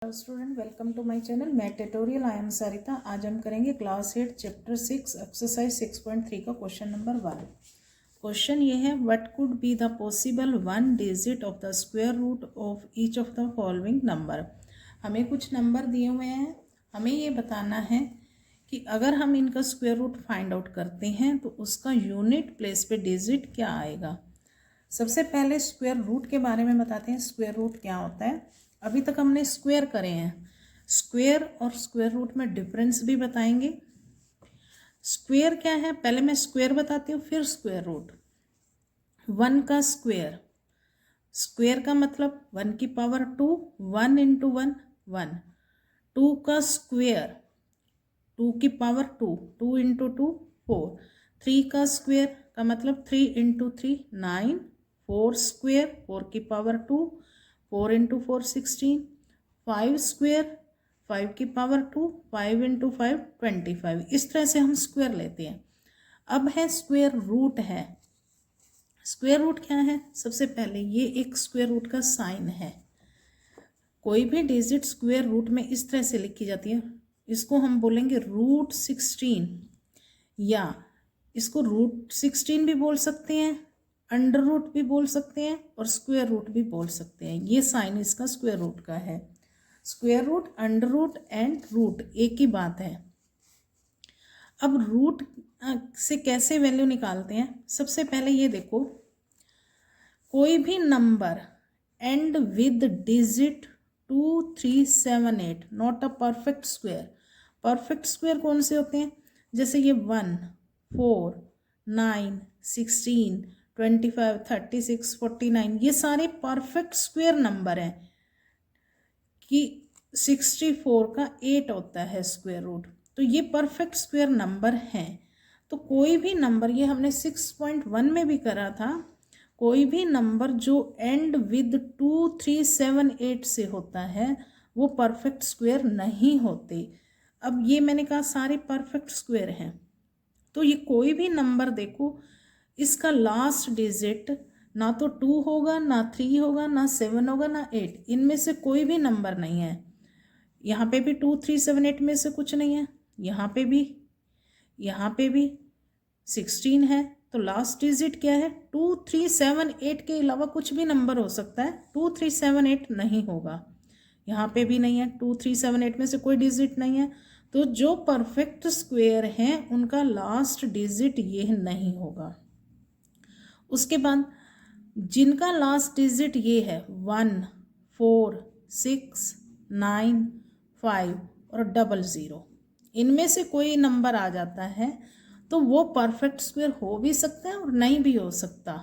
Hello student, welcome to my channel. मैं tutorial I am Sarita. आज हम करेंगे क्लास 8 चैप्टर 6 एक्सरसाइज 6.3 का क्वेश्चन नंबर 1। क्वेश्चन ये है, what could be the possible one digit of the square root of each of the following number. हमें कुछ number दिए हुए हैं, हमें ये बताना है कि अगर हम इनका स्क्वायर रूट फाइंड आउट करते हैं तो उसका यूनिट प्लेस पे डिजिट क्या आएगा। सबसे पहले स्क्वायर रूट के बारे में बताते हैं। स्क्वायर रूट क्या होता है। अभी तक हमने स्क्वायर करे हैं, स्क्वायर और स्क्वायर रूट में डिफरेंस भी बताएंगे। स्क्वायर क्या है, पहले मैं स्क्वायर बताती हूँ फिर स्क्वायर रूट। 1 का स्क्वायर, स्क्वायर का मतलब 1 की पावर 2, 1 इंटू 1 1। 2 का स्क्वायर, 2 की पावर 2, 2 इंटू 2 4। 3 का स्क्वायर का मतलब 3 इंटू 3 9। 4 स्क्वायर, 4 की पावर 2, 4 इंटू 4 16। 5 स्क्वायर, 5 की पावर 2, 5 इंटू 5 25। इस तरह से हम स्क्वायर लेते हैं। अब है स्क्वायर रूट है। स्क्वायर रूट क्या है, सबसे पहले ये एक स्क्वायर रूट का साइन है। कोई भी डिजिट स्क्वायर रूट में इस तरह से लिखी जाती है, इसको हम बोलेंगे रूट 16, या इसको रूट 16 भी बोल सकते हैं, अंडर रूट भी बोल सकते हैं और स्क्वायर रूट भी बोल सकते हैं। ये साइन इसका स्क्वायर रूट का है। Square root, under root and root एक ही बात है। अब रूट से कैसे वैल्यू निकालते हैं, सबसे पहले ये देखो, कोई भी number and with digit 2 3 7 8 not a perfect square. Perfect square कौन से होते हैं, जैसे ये 1 4 9 16 25 36 49, ये सारे परफेक्ट स्क्वायर नंबर हैं। कि 64 का 8 होता है स्क्वायर रूट, तो ये परफेक्ट स्क्वायर नंबर हैं। तो कोई भी नंबर, ये हमने 6.1 में भी करा था, कोई भी नंबर जो एंड विद 2 3 7 8 से होता है वो परफेक्ट स्क्वायर नहीं होते। अब ये मैंने कहा सारे परफेक्ट स्क्वायर हैं, तो ये कोई भी नंबर देखो, इसका लास्ट डिजिट ना तो 2 होगा, ना 3 होगा, ना 7 होगा, ना 8, इनमें से कोई भी नंबर नहीं है। यहाँ पे भी 2 3 7 8 में से कुछ नहीं है, यहाँ पे भी 16 है, तो लास्ट डिजिट क्या है 2 3 7 8 के अलावा कुछ भी नंबर हो सकता है, 2 3 7 8 नहीं होगा। यहाँ पे भी नहीं है, 2 3 7 8 में से कोई डिजिट नहीं है। तो जो परफेक्ट स्क्वायर हैं उनका लास्ट डिजिट ये नहीं होगा। उसके बाद जिनका लास्ट डिजिट ये है 1 4 6 9 5 और 00, इनमें से कोई नंबर आ जाता है तो वो परफेक्ट स्क्वायर हो भी सकता है और नहीं भी हो सकता।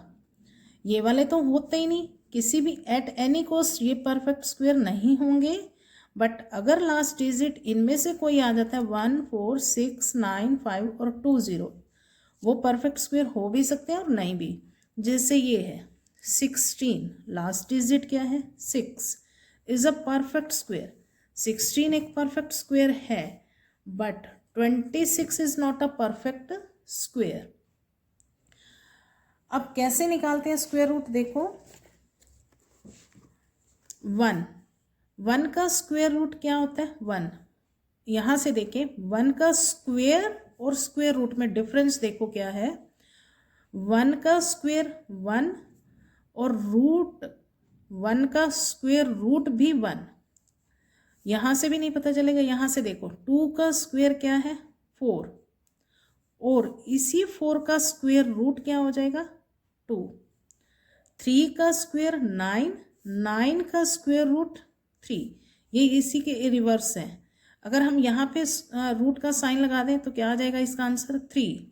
ये वाले तो होते ही नहीं, किसी भी एट एनी कॉस्ट ये परफेक्ट स्क्वायर नहीं होंगे। बट अगर लास्ट डिजिट इनमें से कोई आ जाता है 1 4 6 9 5 और 20, वो परफेक्ट स्क्वायर हो भी सकते हैं और नहीं भी। जैसे ये है 16, लास्ट डिजिट क्या है 6, इज अ परफेक्ट स्क्वायर। 16 एक परफेक्ट स्क्वायर है, but 26 is not a perfect square. अब कैसे निकालते हैं स्क्वायर रूट, देखो 1 का स्क्वायर रूट क्या होता है 1। यहाँ से देखें 1 का स्क्वायर और स्क्वायर रूट में डिफरेंस देखो क्या है। 1 का स्क्वायर 1 और रूट 1 का स्क्वायर रूट भी 1, यहाँ से भी नहीं पता चलेगा। यहाँ से देखो 2 का स्क्वायर क्या है 4, और इसी 4 का स्क्वायर रूट क्या हो जाएगा 2। 3 का स्क्वायर 9, 9 का स्क्वायर रूट 3, ये इसी के रिवर्स है। अगर हम यहाँ पे रूट का साइन लगा दें तो क्या आ जाएगा इसका आंसर 3।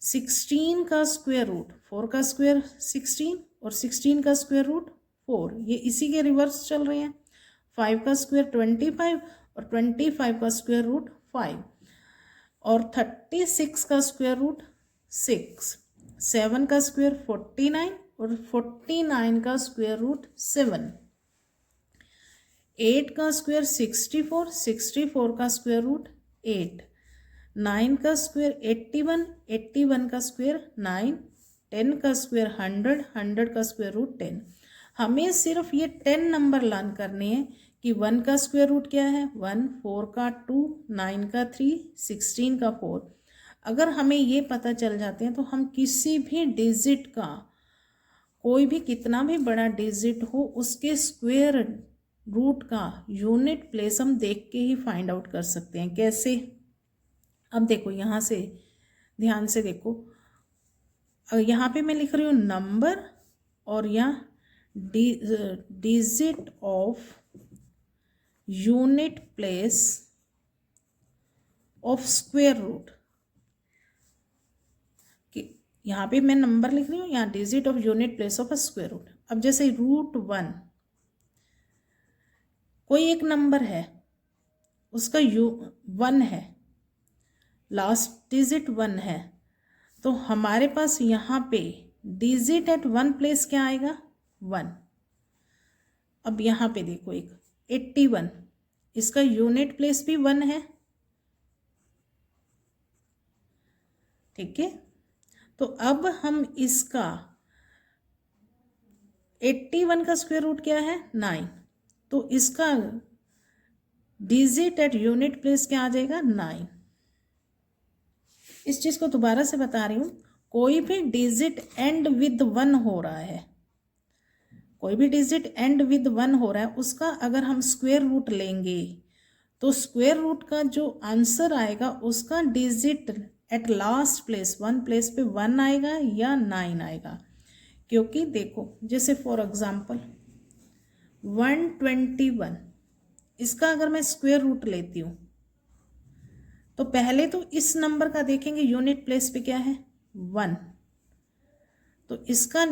16 का स्क्वायर रूट 4 का स्क्वायर 16 और 16 का स्क्वायर रूट 4, ये इसी के रिवर्स चल रहे हैं। 5 का स्क्वायर 25 और 25 का स्क्वायर रूट 5, और 36 का स्क्वायर रूट 6। 7 का स्क्वायर 49 और 49 का स्क्वायर रूट 7। 8 का स्क्वायर 64, 64 का स्क्वायर रूट 8। 9 का स्क्वायर 81, 81 का स्क्वायर 9। 10 का स्क्वायर 100, 100 का स्क्वायर रूट 10। हमें सिर्फ ये 10 नंबर लर्न करने हैं कि 1 का स्क्वायर रूट क्या है 1, 4 का 2, 9 का 3, 16 का 4। अगर हमें ये पता चल जाते हैं तो हम किसी भी डिजिट का, कोई भी कितना भी बड़ा डिजिट हो, उसके स्क्वायर रूट का यूनिट प्लेस हम देख के ही फाइंड आउट कर सकते हैं। कैसे? अब देखो यहाँ से ध्यान से देखो, यहाँ पे मैं लिख रही हूँ नंबर और यहाँ digit of unit place of square root. यहाँ पे मैं नंबर लिख रही हूँ, यहाँ digit of unit place of a square root. अब जैसे √1, कोई एक नंबर है, उसका 1 है, लास्ट डिजिट 1 है, तो हमारे पास यहाँ पे डिजिट एट 1 प्लेस क्या आएगा 1। अब यहाँ पे देखो एक 81, इसका यूनिट प्लेस भी 1 है, ठीक है। तो अब हम इसका 81 का स्क्वायर रूट क्या है 9, तो इसका डिजिट एट यूनिट प्लेस क्या आ जाएगा 9। इस चीज़ को दोबारा से बता रही हूँ, कोई भी डिजिट एंड विद 1 हो रहा है, कोई भी डिजिट एंड विद 1 हो रहा है, उसका अगर हम स्क्वायर रूट लेंगे तो स्क्वायर रूट का जो आंसर आएगा उसका digit at last place 1 place पे 1 आएगा या 9 आएगा। क्योंकि देखो जैसे फॉर एग्जांपल 121, इसका अगर मैं स्क्वायर रूट लेती हूँ तो पहले तो इस नंबर का देखेंगे यूनिट प्लेस पे क्या है 1, तो इसका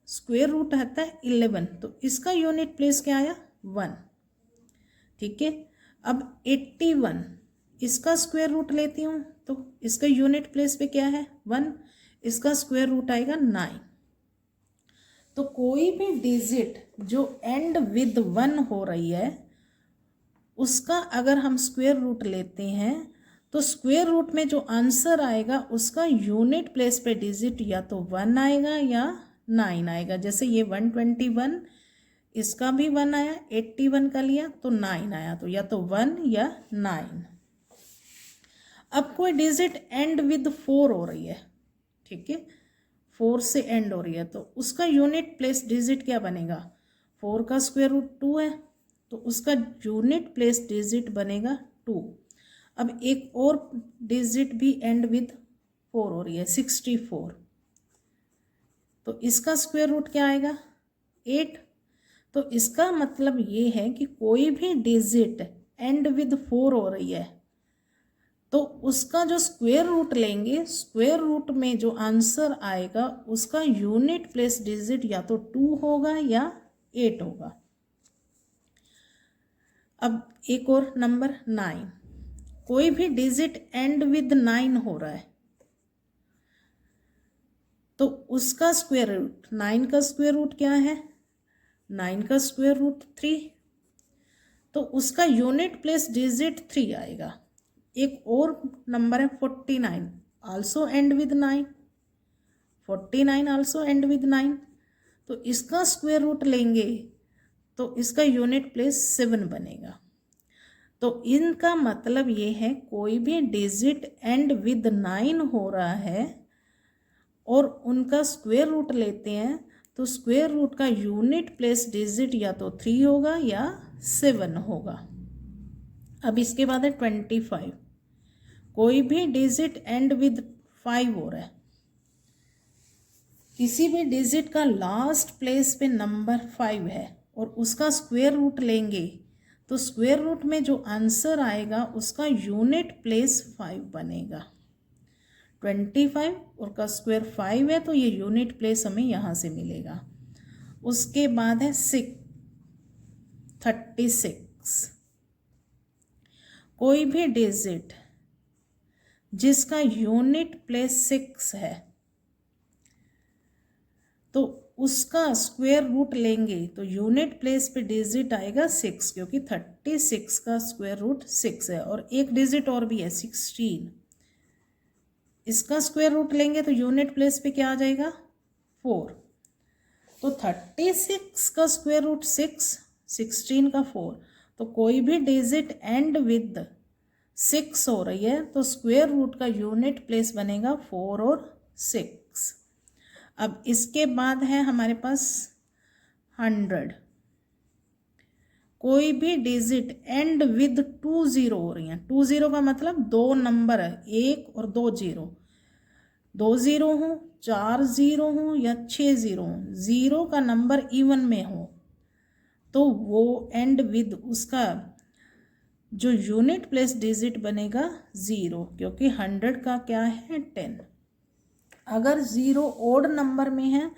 स्क्वायर रूट आता है 11, तो इसका यूनिट प्लेस क्या आया 1, ठीक है। अब 81, इसका स्क्वायर रूट लेती हूँ तो इसका यूनिट प्लेस पे क्या है 1, इसका स्क्वायर रूट आएगा 9। तो कोई भी डिजिट जो एंड विद 1 हो रही है उसका अगर हम स्क्वायर रूट लेते हैं तो स्क्वायर रूट में जो आंसर आएगा उसका यूनिट प्लेस पे डिजिट या तो 1 आएगा या 9 आएगा। जैसे ये 121, इसका भी 1 आया, 81 का लिया तो 9 आया, तो या तो 1 या 9। अब कोई डिजिट एंड विद 4 हो रही है, ठीक है, 4 से एंड हो रही है, तो उसका यूनिट प्लेस डिजिट क्या बनेगा 4 का स्क्वायर रूट 2 है, तो उसका यूनिट प्लेस डिजिट बनेगा 2। अब एक और डिजिट भी एंड विद 4 हो रही है 64, तो इसका स्क्वायर रूट क्या आएगा 8। तो इसका मतलब ये है कि कोई भी डिजिट एंड विद 4 हो रही है तो उसका जो स्क्वायर रूट लेंगे, स्क्वायर रूट में जो आंसर आएगा उसका यूनिट प्लेस डिजिट या तो 2 होगा या 8 होगा। अब एक और नंबर 9, कोई भी डिजिट एंड विद 9 हो रहा है तो उसका स्क्वायर रूट, 9 का स्क्वायर रूट क्या है 9 का स्क्वायर रूट 3, तो उसका यूनिट प्लेस डिजिट 3 आएगा। एक और नंबर है 49, also and with 9, 49 also and with 9, तो इसका स्क्वायर रूट लेंगे तो इसका यूनिट प्लेस 7 बनेगा। तो इनका मतलब ये है कोई भी डिजिट एंड विद 9 हो रहा है और उनका स्क्वायर रूट लेते हैं तो स्क्वायर रूट का यूनिट प्लेस डिजिट या तो 3 होगा या 7 होगा। अब इसके बाद है 25, कोई भी डिजिट एंड विद 5 हो रहा है, किसी भी डिजिट का लास्ट प्लेस पे नंबर 5 है और उसका स्क्वायर रूट लेंगे तो स्क्वायर रूट में जो आंसर आएगा उसका यूनिट प्लेस 5 बनेगा। 25 और का स्क्वायर 5 है तो ये यूनिट प्लेस हमें यहाँ से मिलेगा। उसके बाद है 36, कोई भी डिजिट जिसका यूनिट प्लेस 6 है तो उसका स्क्वायर रूट लेंगे तो यूनिट प्लेस पे डिजिट आएगा 6, क्योंकि 36 का स्क्वायर रूट 6 है। और एक डिजिट और भी है 16, इसका स्क्वायर रूट लेंगे तो यूनिट प्लेस पे क्या आ जाएगा 4, तो 36 का स्क्वायर रूट 6, 16 का 4, तो कोई भी डिजिट एंड विद 6 हो रही है तो स्क्वायर रूट का यूनिट प्लेस बनेगा 4 और 6। अब इसके बाद है हमारे पास 100, कोई भी डिजिट एंड विद 2 0 हो रही हैं। 2 0 का मतलब 2 नंबर है, 1 और 2 0, 2 0 हो, 4 0 हो या 6 0 हो, 0 का नंबर इवन में हो तो वो एंड विद उसका जो यूनिट प्लेस डिजिट बनेगा 0, क्योंकि 100 का क्या है 10। अगर 0 ओड नंबर में है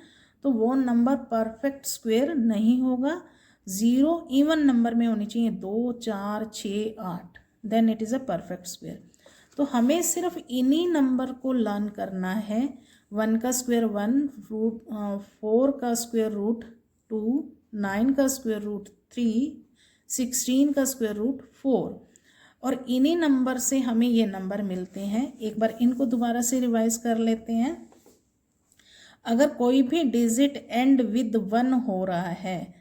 तो वो नंबर परफेक्ट स्क्वायर नहीं होगा। 0 इवन नंबर में होनी चाहिए, 2 4 6 8, then it is a perfect square. तो हमें सिर्फ इन्हीं नंबर को लर्न करना है। 1 का स्क्वायर 1, रूट 4 का स्क्वायर रूट 2, 9 का स्क्वायर रूट 3, 16 का स्क्वायर रूट 4, और इन्हीं नंबर से हमें ये नंबर मिलते हैं। एक बार इनको दोबारा से रिवाइज कर लेते हैं। अगर कोई भी डिजिट एंड विद 1 हो रहा है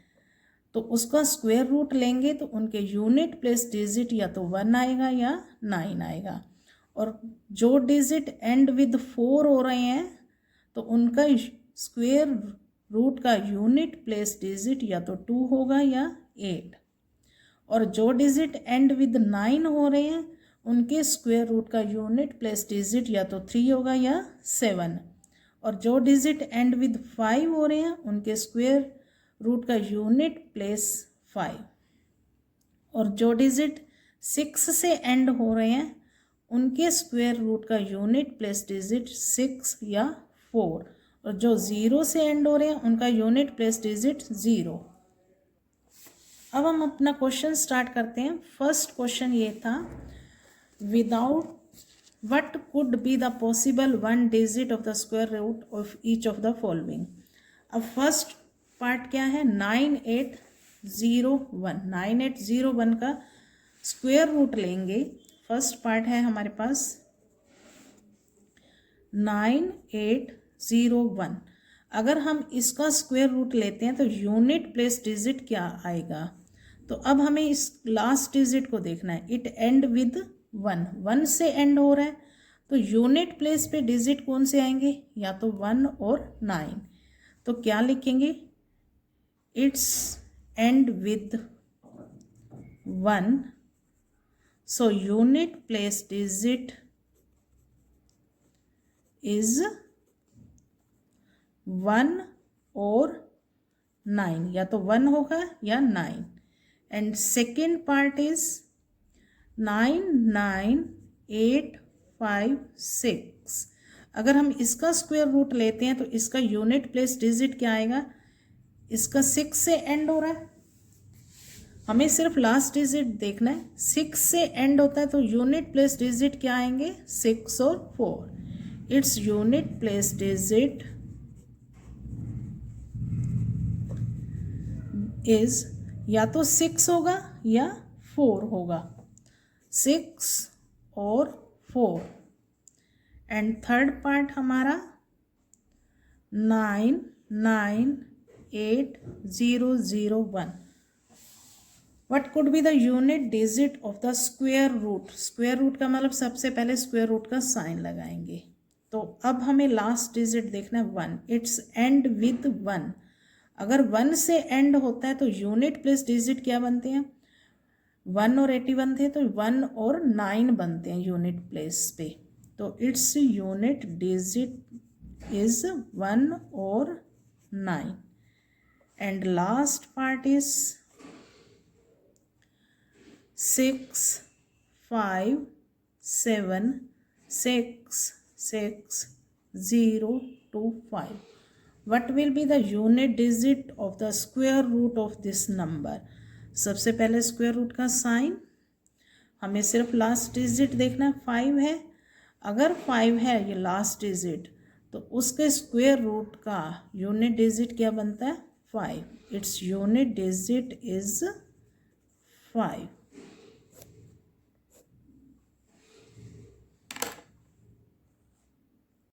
तो उसका स्क्वायर रूट लेंगे तो उनके यूनिट प्लेस डिजिट या तो 1 आएगा या 9 आएगा। और जो डिजिट एंड विद 4 हो रहे हैं तो उनका स्क्वायर रूट का यूनिट प्लेस डिजिट या तो 2 होगा या 8। और जो डिजिट एंड विद 9 हो रहे हैं उनके स्क्वायर रूट का यूनिट प्लेस डिजिट या तो 3 होगा या 7। और जो डिजिट एंड विद 5 हो रहे हैं उनके स्क्वायर रूट का यूनिट प्लेस 5। और जो डिजिट 6 से एंड हो रहे हैं उनके स्क्वायर रूट का यूनिट प्लेस डिजिट 6 या 4। और जो 0 से एंड हो रहे हैं उनका यूनिट प्लेस डिजिट 0। अब हम अपना क्वेश्चन स्टार्ट करते हैं। फर्स्ट क्वेश्चन ये था, without what could be the possible 1 digit of the square root of each of the following. अब फर्स्ट पार्ट क्या है, 9801। 9801 का स्क्वायर रूट लेंगे। फर्स्ट पार्ट है हमारे पास 9801। अगर हम इसका स्क्वायर रूट लेते हैं तो यूनिट प्लेस डिजिट क्या आएगा। तो अब हमें इस लास्ट डिजिट को देखना है। इट एंड विद 1, 1 से एंड हो रहा है तो यूनिट प्लेस पे डिजिट कौन से आएंगे, या तो 1 और 9। तो क्या लिखेंगे, it's and with 1, so unit place digit is 1 और 9, या तो 1 होगा या 9। And second part is 99856। अगर हम इसका स्क्वायर रूट लेते हैं तो इसका यूनिट प्लेस डिजिट क्या आएगा, इसका 6 से एंड हो रहा है, हमें सिर्फ लास्ट डिजिट देखना है। 6 से एंड होता है तो यूनिट प्लेस डिजिट क्या आएंगे, 6 और 4। Its unit place digit is या तो 6 होगा या 4 होगा, 6 और 4। एंड थर्ड पार्ट हमारा 998001। What could be the unit digit of the square root. Square root का मतलब सबसे पहले स्क्वायर रूट का साइन लगाएंगे। तो अब हमें लास्ट डिजिट देखना है 1, इट्स एंड विद 1। अगर 1 से एंड होता है तो यूनिट प्लेस डिजिट क्या बनते हैं, 1 और 81 थे तो 1 और 9 बनते हैं यूनिट प्लेस पे। तो इट्स यूनिट डिजिट इज 1 और 9। And last part is 65766025। What will be the unit digit of the square root of this number। सबसे पहले स्क्वायर रूट का साइन, हमें सिर्फ लास्ट डिजिट देखना है, 5 है। अगर 5 है ये लास्ट डिजिट तो उसके स्क्वायर रूट का यूनिट डिजिट क्या बनता है, 5। Its unit digit is 5।